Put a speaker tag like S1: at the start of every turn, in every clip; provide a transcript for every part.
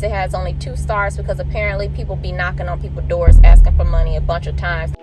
S1: It has only 2 stars because apparently people be knocking on people's doors asking for money a bunch of times.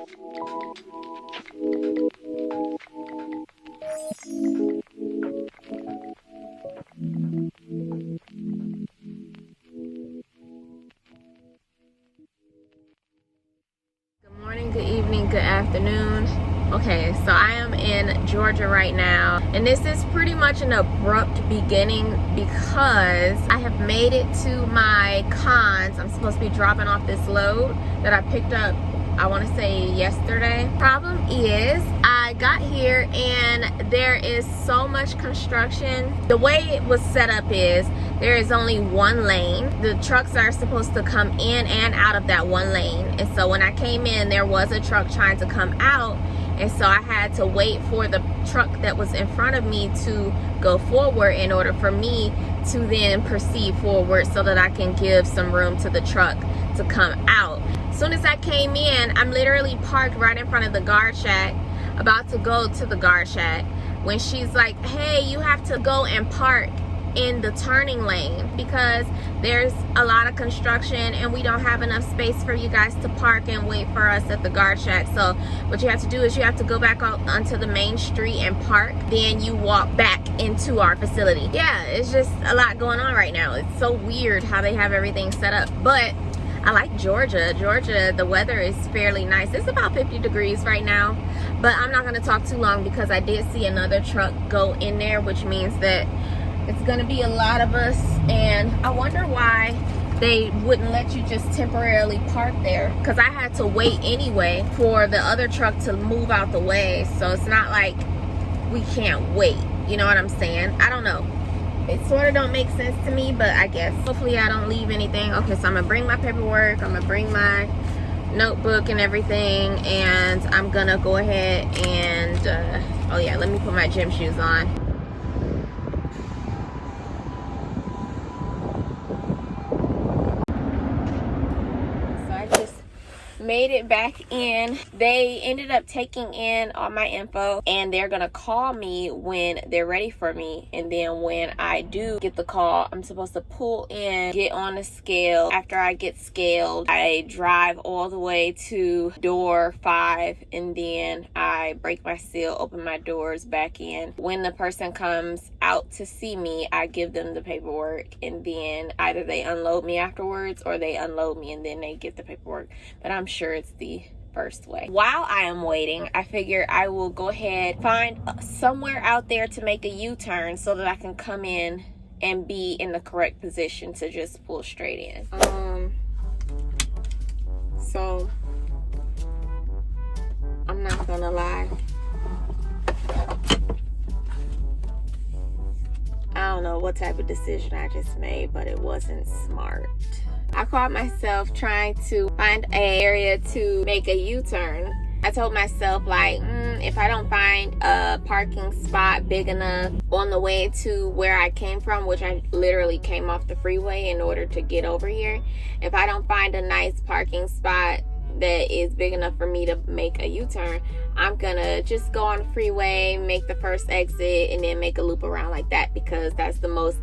S1: Good morning, good evening, good afternoon. Okay, so I am in Georgia right now, and this is pretty much an abrupt beginning because I have made it to my cons. I'm supposed to be dropping off this load that I picked up, I want to say yesterday. Problem is, I got here and there is so much construction. The way it was set up is there is only one lane. The trucks are supposed to come in and out of that one lane. And so when I came in, there was a truck trying to come out. And so I had to wait for the truck that was in front of me to go forward in order for me to then proceed forward so that I can give some room to the truck to come out. As soon as I came in, I'm literally parked right in front of the guard shack, about to go to the guard shack, when she's like, hey, you have to go and park in the turning lane because there's a lot of construction and we don't have enough space for you guys to park and wait for us at the guard shack. So what you have to do is you have to go back out onto the main street and park, then you walk back into our facility. Yeah, it's just a lot going on right now. It's so weird how they have everything set up, but I like Georgia. Georgia, the weather is fairly nice. It's about 50 degrees right now, but I'm not going to talk too long because I did see another truck go in there, which means that it's going to be a lot of us, and I wonder why they wouldn't let you just temporarily park there, because I had to wait anyway for the other truck to move out the way. So it's not like we can't wait, you know what I'm saying? I don't know. It sort of don't make sense to me, but I guess hopefully I don't leave anything. Okay, so I'm gonna bring my paperwork, I'm gonna bring my notebook and everything, and I'm gonna go ahead and oh yeah, let me put my gym shoes on. Made it back in. They ended up taking in all my info and they're gonna call me when they're ready for me, and then when I do get the call, I'm supposed to pull in, get on the scale. After I get scaled, I drive all the way to door 5, and then I break my seal, open my doors back in. When the person comes out to see me, I give them the paperwork, and then either they unload me afterwards or they unload me and then they get the paperwork. But I'm sure it's the first way. While I am waiting, I figure I will go ahead, find somewhere out there to make a U-turn so that I can come in and be in the correct position to just pull straight in. So I'm not gonna lie, I don't know what type of decision I just made, but it wasn't smart. I caught myself trying to find an area to make a U-turn. I told myself, like, if I don't find a parking spot big enough on the way to where I came from, which I literally came off the freeway in order to get over here, if I don't find a nice parking spot that is big enough for me to make a U-turn, I'm gonna just go on the freeway, make the first exit, and then make a loop around like that, because that's the most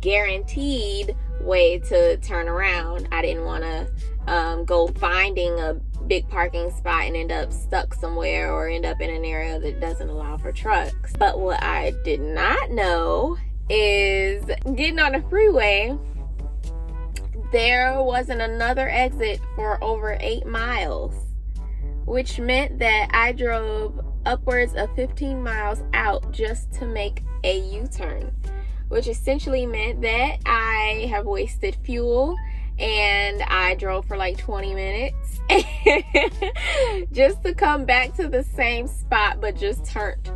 S1: guaranteed way to turn around. I didn't want to go finding a big parking spot and end up stuck somewhere or end up in an area that doesn't allow for trucks. But what I did not know is getting on the freeway, there wasn't another exit for over 8 miles, which meant that I drove upwards of 15 miles out just to make a U-turn, which essentially meant that I have wasted fuel and I drove for like 20 minutes just to come back to the same spot, but just turned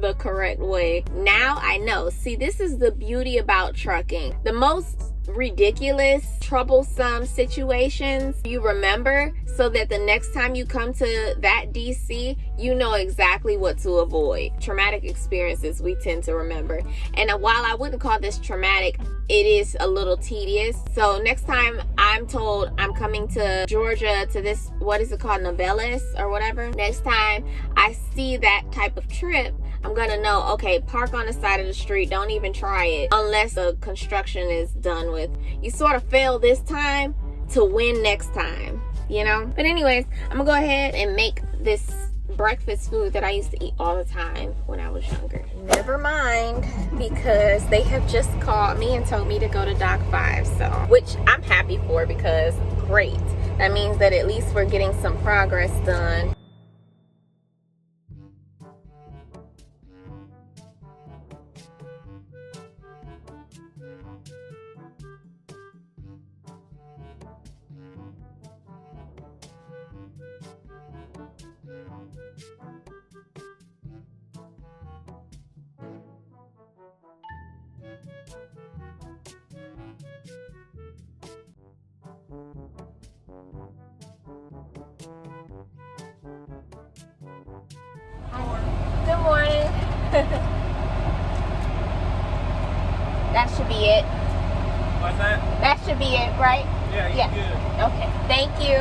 S1: the correct way. Now I know. See, this is the beauty about trucking. The most ridiculous, troublesome situations you remember, so that the next time you come to that DC, you know exactly what to avoid. Traumatic experiences we tend to remember, and while I wouldn't call this traumatic, it is a little tedious. So next time I'm told I'm coming to Georgia to this, what is it called, Novellis or whatever, next time I see that type of trip, I'm gonna know, okay, park on the side of the street. Don't even try it unless the construction is done with. You sort of fail this time to win next time, you know? But anyways, I'm gonna go ahead and make this breakfast food that I used to eat all the time when I was younger. Never mind, because they have just called me and told me to go to Dock 5, so, which I'm happy for, because great. That means that at least we're getting some progress done. Good morning. That should be it.
S2: What's that?
S1: That should be it, right?
S2: Yeah, good.
S1: Okay, thank you.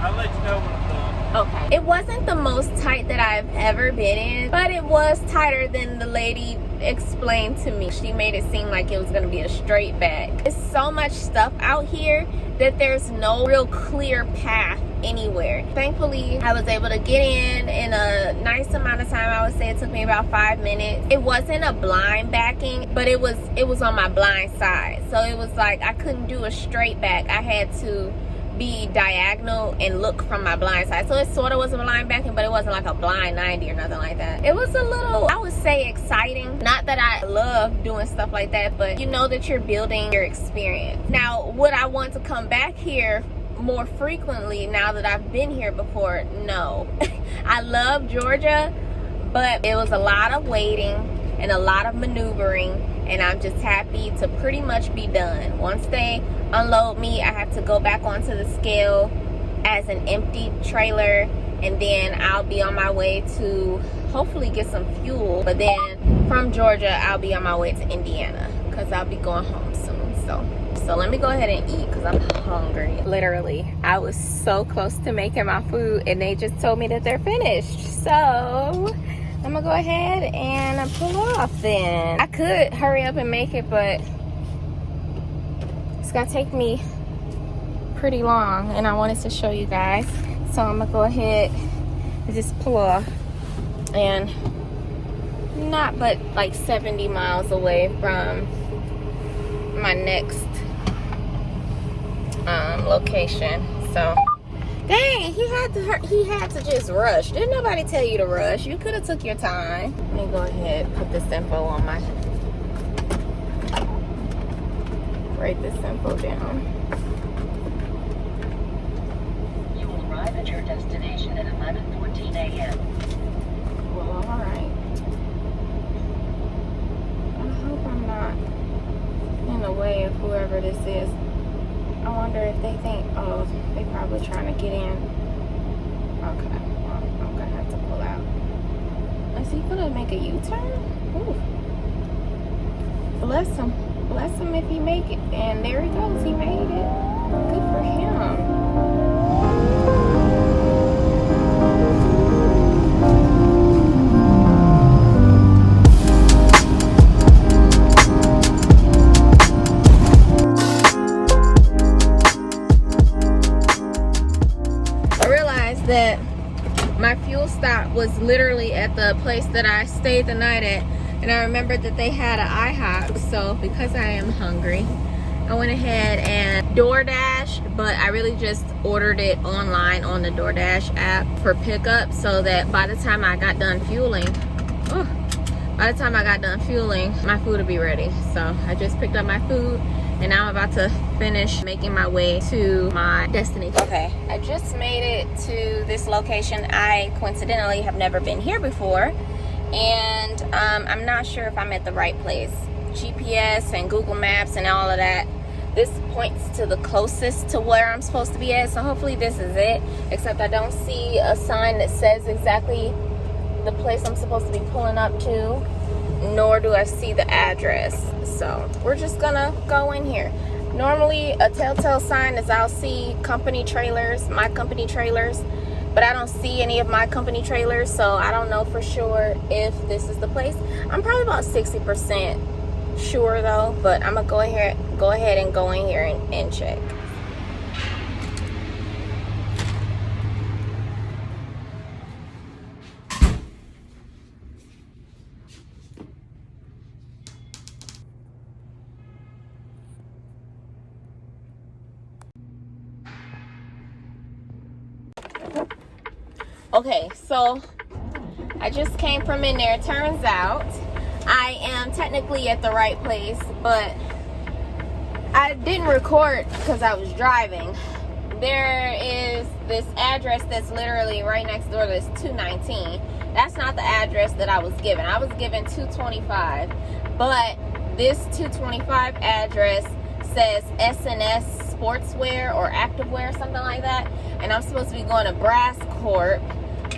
S2: I'll let you know when I'm done.
S1: Okay. It wasn't the most tight that I've ever been in, but it was tighter than the lady explained to me. She made it seem like it was going to be a straight back. There's so much stuff out here that there's no real clear path anywhere. Thankfully, I was able to get in a nice amount of time. I would say it took me about 5 minutes. It wasn't a blind backing, but it was on my blind side. So it was like I couldn't do a straight back. I had to be diagonal and look from my blind side. So it sort of was a blind backing, but it wasn't like a blind 90 or nothing like that. It was a little, I would say, exciting. Not that I love doing stuff like that, but you know that you're building your experience. Now, would I want to come back here more frequently now that I've been here before? No. I love Georgia, but it was a lot of waiting and a lot of maneuvering, and I'm just happy to pretty much be done. Once they unload me, I have to go back onto the scale as an empty trailer, and then I'll be on my way to hopefully get some fuel. But then from Georgia, I'll be on my way to Indiana because I'll be going home soon. So let me go ahead and eat because I'm hungry. Literally, I was so close to making my food and they just told me that they're finished. So I'm gonna go ahead and pull off then. I could hurry up and make it, but it's gonna take me pretty long and I wanted to show you guys. So I'm gonna go ahead and just pull off, and not but like 70 miles away from my next location. So dang, he had to just rush. Didn't nobody tell you to rush? You could have took your time. Let me go ahead and put this info on my, write this info down.
S3: You will arrive at your destination at 11:14 a.m.
S1: Well, all right. I hope I'm not in the way of whoever this is. I wonder if they think, oh, they probably trying to get in. Okay, well, I'm gonna have to pull out. Is he gonna make a U-turn? Ooh. Bless him if he make it. And there he goes, he made it. Good for him. That my fuel stop was literally at the place that I stayed the night at, and I remembered that they had an IHOP. So because I am hungry, I went ahead and DoorDash, but I really just ordered it online on the DoorDash app for pickup, so that by the time I got done fueling, my food will be ready. So I just picked up my food, and now I'm about to finish making my way to my destination. Okay, I just made it to this location. I coincidentally have never been here before, and I'm not sure if I'm at the right place. GPS and Google Maps and all of that, this points to the closest to where I'm supposed to be at, so hopefully this is it, except I don't see a sign that says exactly the place I'm supposed to be pulling up to, nor do I see the address. So we're just gonna go in here. Normally a telltale sign is I'll see company trailers, my company trailers, but I don't see any of my company trailers, so I don't know for sure if this is the place. I'm probably about 60% sure though, but I'm gonna go ahead and go in here and check. Okay, so I just came from in there. Turns out I am technically at the right place, but I didn't record because I was driving. There is this address that's literally right next door. That's 219. That's not the address that I was given. I was given 225, but this 225 address says S&S Sportswear or Activewear, something like that, and I'm supposed to be going to Brass Corp,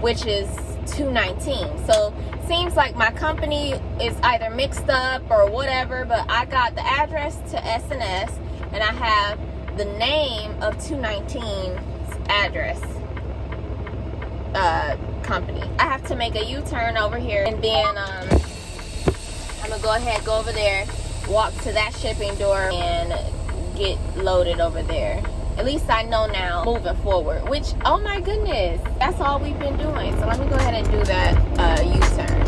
S1: which is 219. So seems like my company is either mixed up or whatever, but I got the address to S&S and I have the name of 219's address company. I have to make a U-turn over here, and then I'm gonna go over there, walk to that shipping door and get loaded over there. At least I know now moving forward, which, oh my goodness, that's all we've been doing. So let me go ahead and do that U-turn.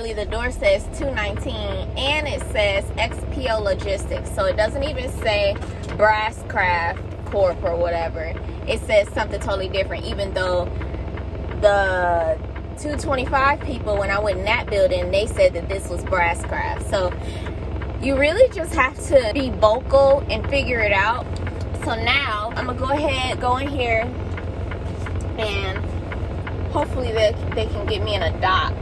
S1: The door says 219 and it says XPO Logistics, so it doesn't even say Brass Craft Corp or whatever. It says something totally different, even though the 225 people, when I went in that building, they said that this was Brass Craft. So you really just have to be vocal and figure it out. So now I'm gonna go in here, and hopefully they can get me in a dock.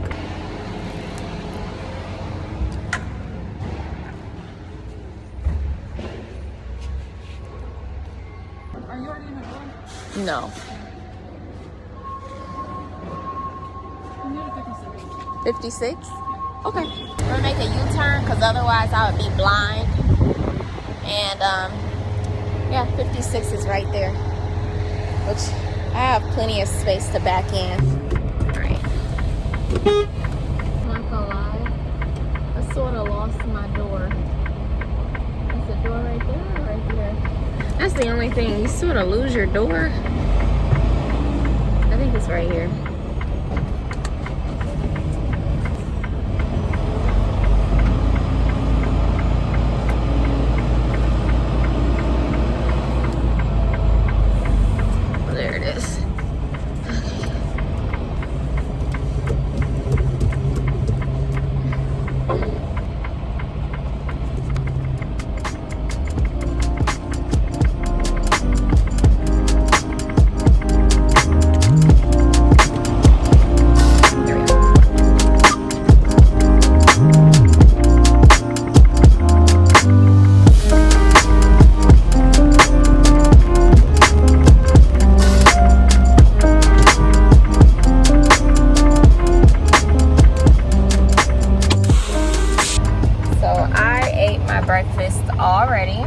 S1: No. 56? Okay. I'm gonna make a U-turn because otherwise I would be blind. And yeah, 56 is right there, which I have plenty of space to back in. Alright. Not gonna lie, I sort of lost my door. Is the door right there or right there? That's the only thing. You sort of lose your door. I think it's right here. Oh, there it is. Breakfast already,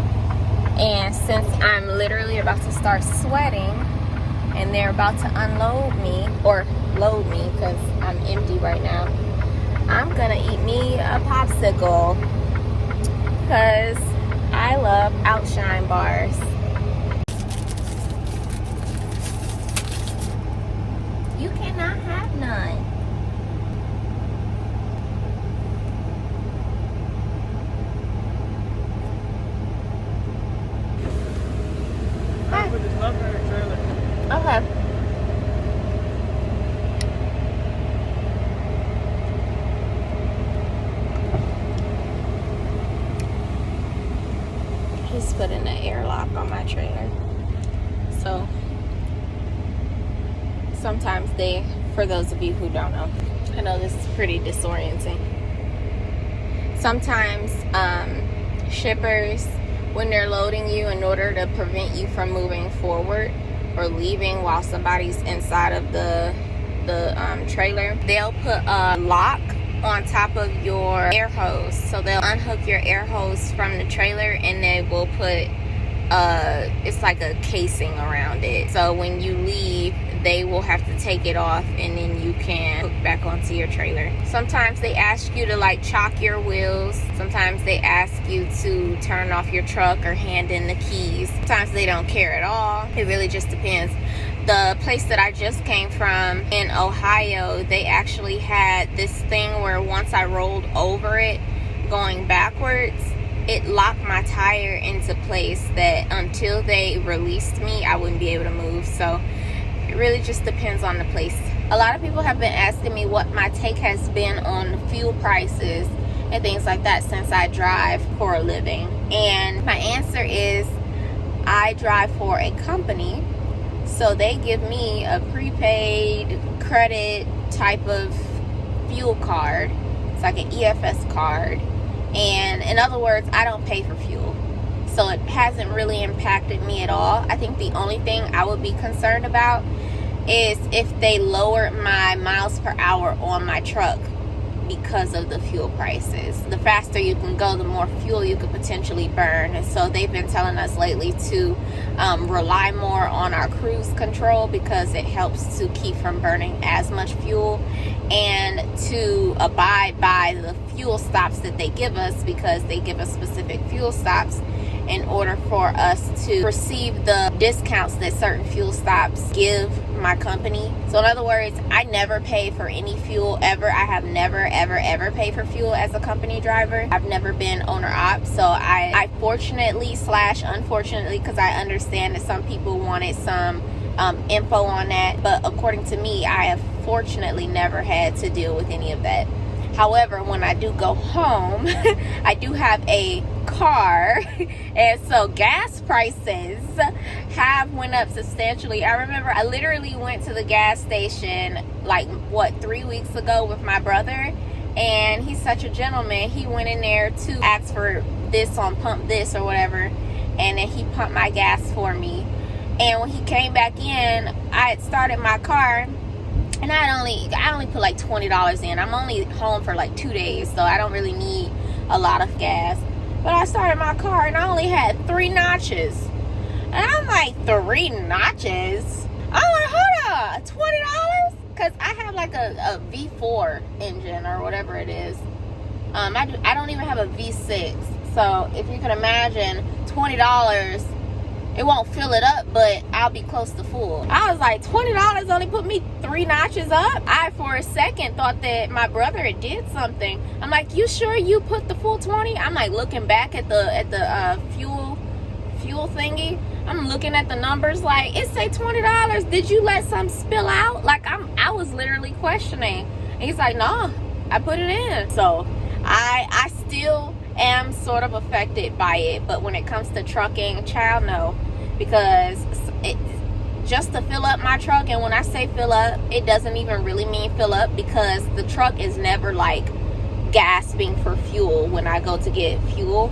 S1: and since I'm literally about to start sweating and they're about to unload me or load me because I'm empty right now, I'm gonna eat me a popsicle because I love Outshine bars. You cannot have none. Okay. He's putting an airlock on my trailer. So sometimes for those of you who don't know, I know this is pretty disorienting. Sometimes shippers when they're loading you, in order to prevent you from moving forward or leaving while somebody's inside of the trailer, they'll put a lock on top of your air hose. So they'll unhook your air hose from the trailer, and they will put it's like a casing around it. So when you leave, they will have to take it off, and then you can hook back onto your trailer. Sometimes they ask you to like chock your wheels. Sometimes they ask you to turn off your truck or hand in the keys. Sometimes they don't care at all. It really just depends. The place that I just came from in Ohio, they actually had this thing where once I rolled over it going backwards, it locked my tire into place that until they released me, I wouldn't be able to move. So it really just depends on the place. A lot of people have been asking me what my take has been on fuel prices and things like that since I drive for a living. And my answer is I drive for a company. So they give me a prepaid credit type of fuel card. It's like an EFS card. And in other words, I don't pay for fuel. So it hasn't really impacted me at all. I think the only thing I would be concerned about is if they lower my miles per hour on my truck because of the fuel prices. The faster you can go, the more fuel you could potentially burn. And so they've been telling us lately to rely more on our cruise control because it helps to keep from burning as much fuel, and to abide by the fuel stops that they give us, because they give us specific fuel stops in order for us to receive the discounts that certain fuel stops give my company. So in other words, I never pay for any fuel ever. I have never ever paid for fuel as a company driver. I've never been owner op. So I fortunately / unfortunately, because I understand that some people wanted some info on that, but according to me, I have fortunately never had to deal with any of that. However, when I do go home, I do have a car, and so gas prices have went up substantially. I remember I literally went to the gas station like 3 weeks ago with my brother, and he's such a gentleman. He went in there to ask for this on pump this or whatever, and then he pumped my gas for me. And when he came back in, I had started my car, and I only put like $20 in. I'm only home for like 2 days, so I don't really need a lot of gas. But I started my car and I only had 3 notches. And I'm like, 3 notches? I'm like, hold on, $20? Because I have like a V4 engine or whatever it is. I don't even have a V6. So if you can imagine, $20, it won't fill it up, but I'll be close to full. I was like, $20 only put me 3 notches up? I, for a second, thought that my brother did something. I'm like, you sure you put the full 20? I'm like looking back at the fuel thingy. I'm looking at the numbers like, it say $20. Did you let some spill out? Like, I was literally questioning. And he's like, no, I put it in. So I still am sort of affected by it, but when it comes to trucking, child, no, because just to fill up my truck, and when I say fill up, it doesn't even really mean fill up, because the truck is never like gasping for fuel when I go to get fuel.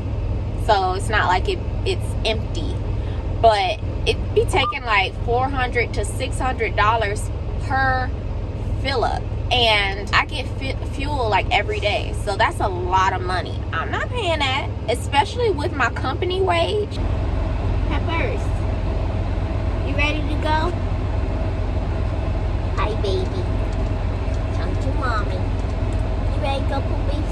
S1: So it's not like it's empty, but it be taking like $400 to $600 per fill up. And I get fuel like every day. So that's a lot of money. I'm not paying that, especially with my company wage. Peppers, you ready to go? Hi, baby. Come to mommy. You ready to go, poopies?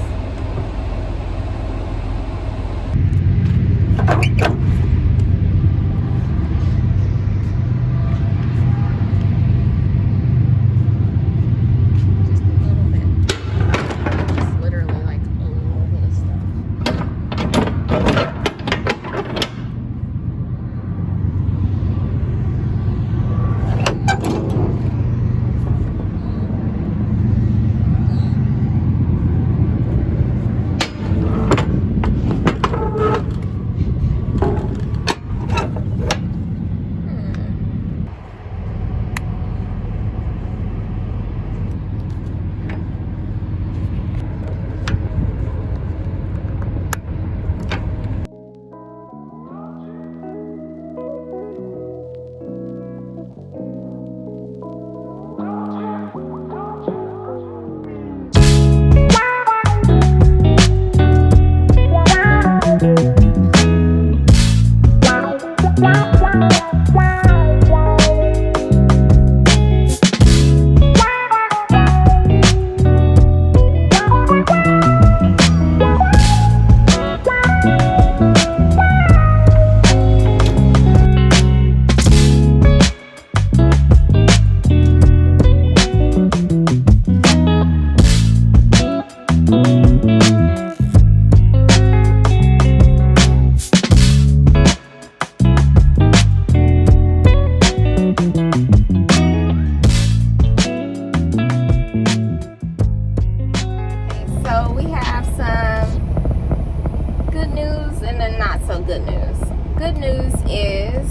S1: good news. Good news is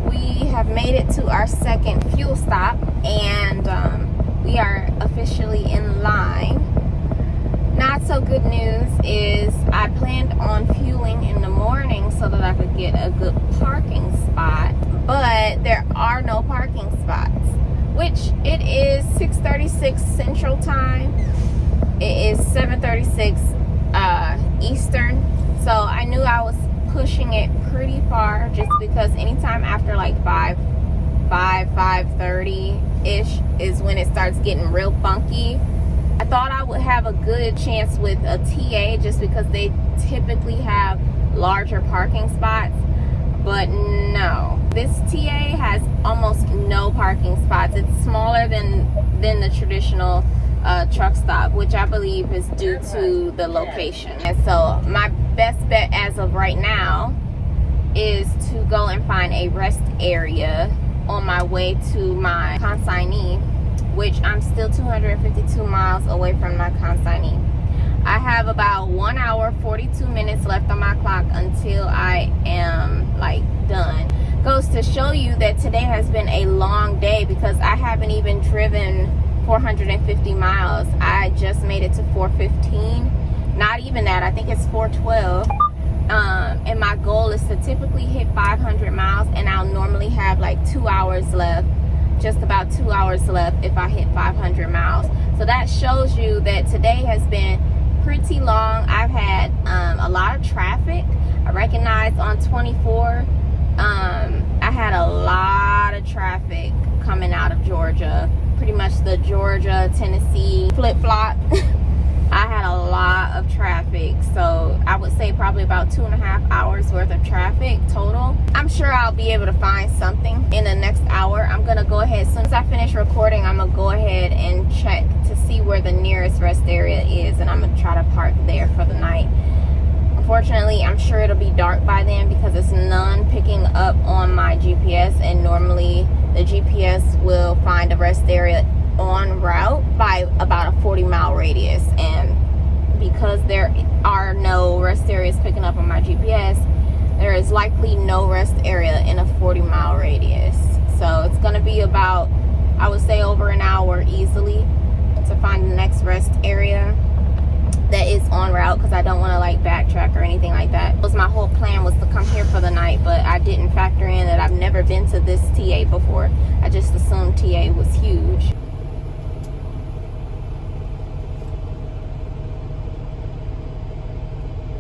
S1: we have made it to our second fuel stop, and we are officially in line. Not so good news is I planned on fueling in the morning so that I could get a good parking spot, but there are no parking spots, which it is 6:36 Central Time. It is 7:36 Eastern, so I knew I was pushing it pretty far, just because anytime after like 5:30-ish is when it starts getting real funky. I thought I would have a good chance with a TA just because they typically have larger parking spots, but no. This TA has almost no parking spots. It's smaller than the traditional truck stop, which I believe is due to the location. And so my best bet as of right now is to go and find a rest area on my way to my consignee, which I'm still 252 miles away from my consignee. I have about 1 hour 42 minutes left on my clock until I am like done. Goes to show you that today has been a long day because I haven't even driven 450 miles. I just made it to 415. Not even that, I think it's 412. And my goal is to typically hit 500 miles, and I'll normally have like 2 hours left, just about 2 hours left if I hit 500 miles. So that shows you that today has been pretty long. I've had a lot of traffic. I recognize on 24, I had a lot of traffic coming out of Georgia. Pretty much the Georgia, Tennessee flip-flop. I had a lot of traffic, so I would say probably about 2.5 hours worth of traffic total. I'm sure I'll be able to find something in the next hour. I'm gonna go ahead, as soon as I finish recording, I'm gonna go ahead and check to see where the nearest rest area is, and I'm gonna try to park there for the night. Unfortunately, I'm sure it'll be dark by then because it's none picking up on my GPS, and normally the GPS will find a rest area on route by about a 40-mile radius, and because there are no rest areas picking up on my GPS, there is likely no rest area in a 40-mile radius. So it's going to be about, I would say, over an hour easily to find the next rest area that is on route, because I don't want to like backtrack or anything like that. That was my whole plan, was to come here for the night, but I didn't factor in that I've never been to this TA before. I just assumed TA was huge.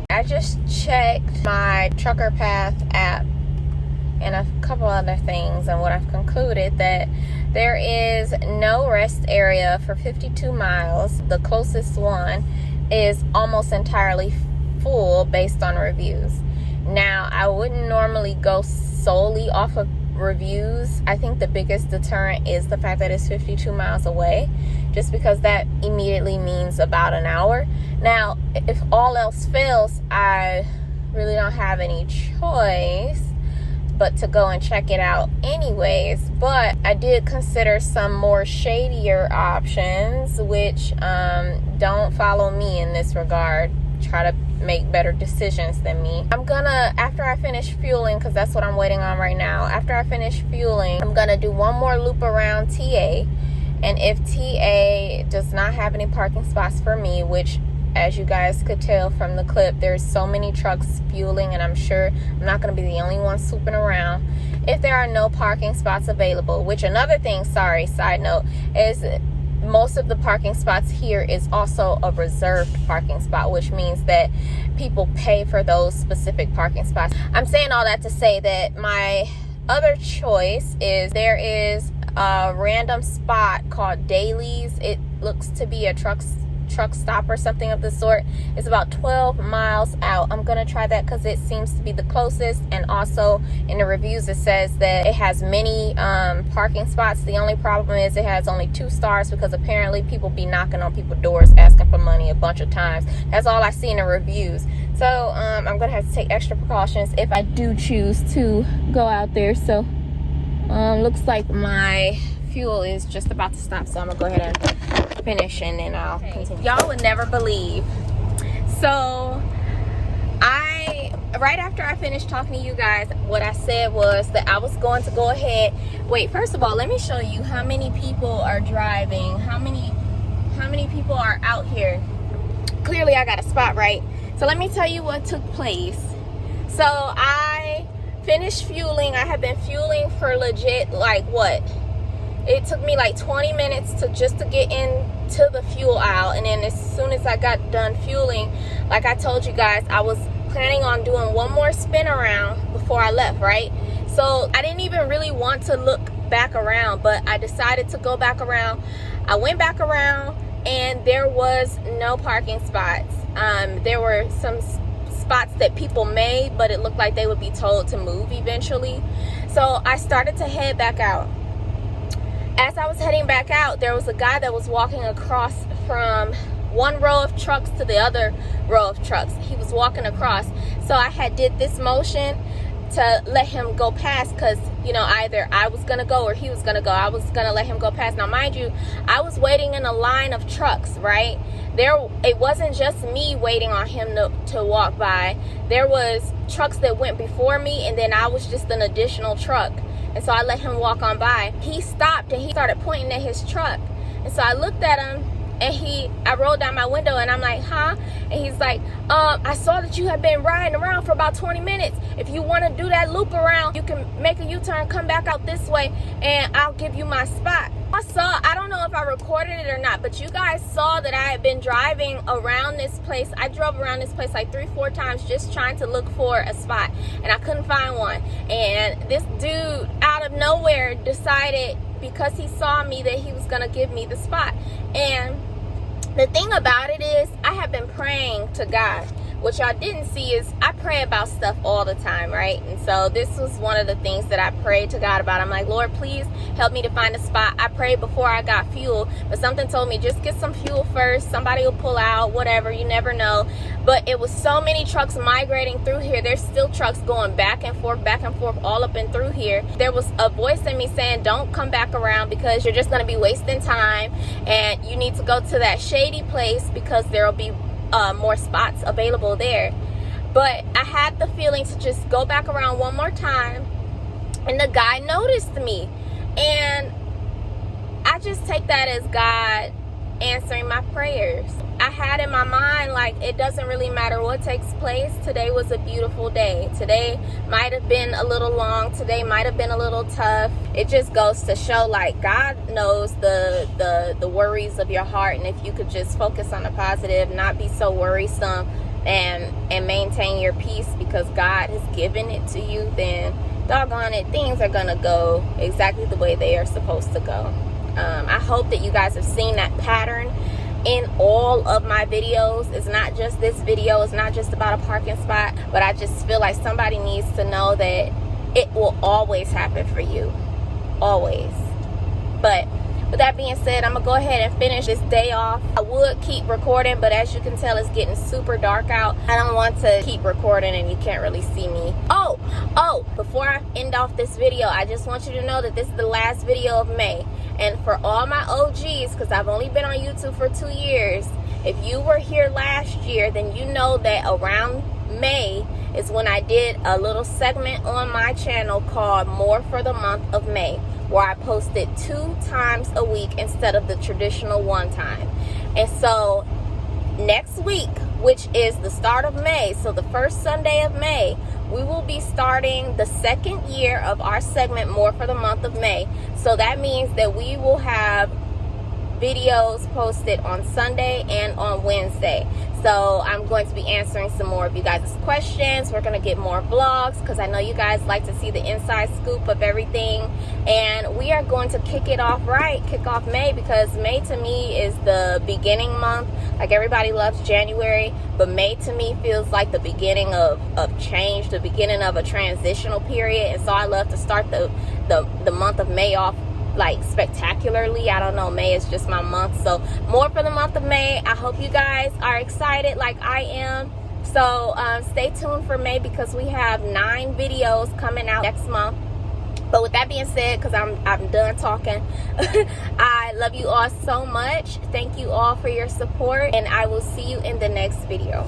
S1: I just checked my Trucker Path app and a couple other things, and what I've concluded that there is no rest area for 52 miles. The closest one is almost entirely full based on reviews. Now, I wouldn't normally go solely off of reviews. I think the biggest deterrent is the fact that it's 52 miles away, just because that immediately means about an hour. Now, if all else fails, I really don't have any choice but to go and check it out anyways. But I did consider some more shadier options, which don't follow me in this regard, try to make better decisions than me. I'm gonna, after I finish fueling, because that's what I'm waiting on right now, after I finish fueling, I'm gonna do one more loop around TA, and if TA does not have any parking spots for me, which, as you guys could tell from the clip, there's so many trucks fueling, and I'm sure I'm not going to be the only one swooping around. If there are no parking spots available, which another thing, sorry, side note, is most of the parking spots here is also a reserved parking spot, which means that people pay for those specific parking spots. I'm saying all that to say that my other choice is there is a random spot called Dailies. It looks to be a truck stop or something of the sort. It's about 12 miles out. I'm gonna try that because it seems to be the closest, and also in the reviews it says that it has many parking spots. The only problem is it has only 2 stars because apparently people be knocking on people's doors asking for money a bunch of times. That's all I see in the reviews. So I'm gonna have to take extra precautions if I do choose to go out there. So looks like my fuel is just about to stop, so I'm gonna go ahead and finish, and then I'll continue. Y'all would never believe. So I right after I finished talking to you guys, what I said was that I was going to go ahead. Wait, first of all, let me show you how many people are driving, how many people are out here. Clearly I got a spot, right? So let me tell you what took place. So I finished fueling. I have been fueling for legit, like what? It took me like 20 minutes to get into the fuel aisle. And then as soon as I got done fueling, like I told you guys, I was planning on doing one more spin around before I left, right? So I didn't even really want to look back around, but I decided to go back around. I went back around and there was no parking spots. There were some spots that people made, but it looked like they would be told to move eventually. So I started to head back out. As I was heading back out, there was a guy that was walking across from one row of trucks to the other row of trucks. He was walking across. So I had did this motion to let him go past, because, you know, either I was gonna go or he was gonna go. I was gonna let him go past. Now mind you, I was waiting in a line of trucks, right? It wasn't just me waiting on him to walk by. There was trucks that went before me, and then I was just an additional truck. And so I let him walk on by. He stopped and he started pointing at his truck. And so I looked at him, and I rolled down my window, and I'm like, huh? And he's like, I saw that you have been riding around for about 20 minutes. If you want to do that loop around, you can make a U-turn, come back out this way, and I'll give you my spot. I don't know if I recorded it or not, but you guys saw that I had been driving around this place. I drove around this place like 3-4 times just trying to look for a spot, and I couldn't find one. And this dude out of nowhere decided, because he saw me, that he was gonna give me the spot. And the thing about it is, I have been praying to God. What y'all didn't see is I pray about stuff all the time, right? And so this was one of the things that I prayed to God about. I'm like, Lord, please help me to find a spot. I prayed before I got fuel, but something told me, just get some fuel first. Somebody will pull out, whatever, you never know. But it was so many trucks migrating through here. There's still trucks going back and forth, all up and through here. There was a voice in me saying, don't come back around, because you're just gonna be wasting time, and you need to go to that shady place because there'll be more spots available there. But I had the feeling to just go back around one more time, and the guy noticed me, and I just take that as God answering my prayers. I had in my mind, like, it doesn't really matter what takes place. Today was a beautiful day. Today might have been a little long. Today might have been a little tough. It just goes to show, like, God knows the worries of your heart. And if you could just focus on the positive, not be so worrisome, and maintain your peace because God has given it to you, then doggone it, things are gonna go exactly the way they are supposed to go. I hope that you guys have seen that pattern in all of my videos. It's not just this video, it's not just about a parking spot, but I just feel like somebody needs to know that it will always happen for you, always. But with that being said, I'm gonna go ahead and finish this day off. I would keep recording, but as you can tell, it's getting super dark out. I don't want to keep recording and you can't really see me. Oh, before I end off this video, I just want you to know that this is the last video of May. And for all my OGs, because I've only been on YouTube for 2 years, if you were here last year, then you know that around May is when I did a little segment on my channel called More for the Month of May, where I posted 2 times a week instead of the traditional 1 time. And so next week, which is the start of May, so the first Sunday of May, we will be starting the 2nd year of our segment More for the Month of May. So that means that we will have videos posted on Sunday and on Wednesday. So I'm going to be answering some more of you guys' questions. We're going to get more vlogs because I know you guys like to see the inside scoop of everything. And we are going to kick off May, because May to me is the beginning month. Like, everybody loves January, but May to me feels like the beginning of change, the beginning of a transitional period. And so I love to start the month of May off like spectacularly. I don't know, May is just my month. So more for the month of May. I hope you guys are excited like I am. So stay tuned for May, because we have 9 videos coming out next month. But with that being said, because I'm done talking, I love you all so much. Thank you all for your support, and I will see you in the next video.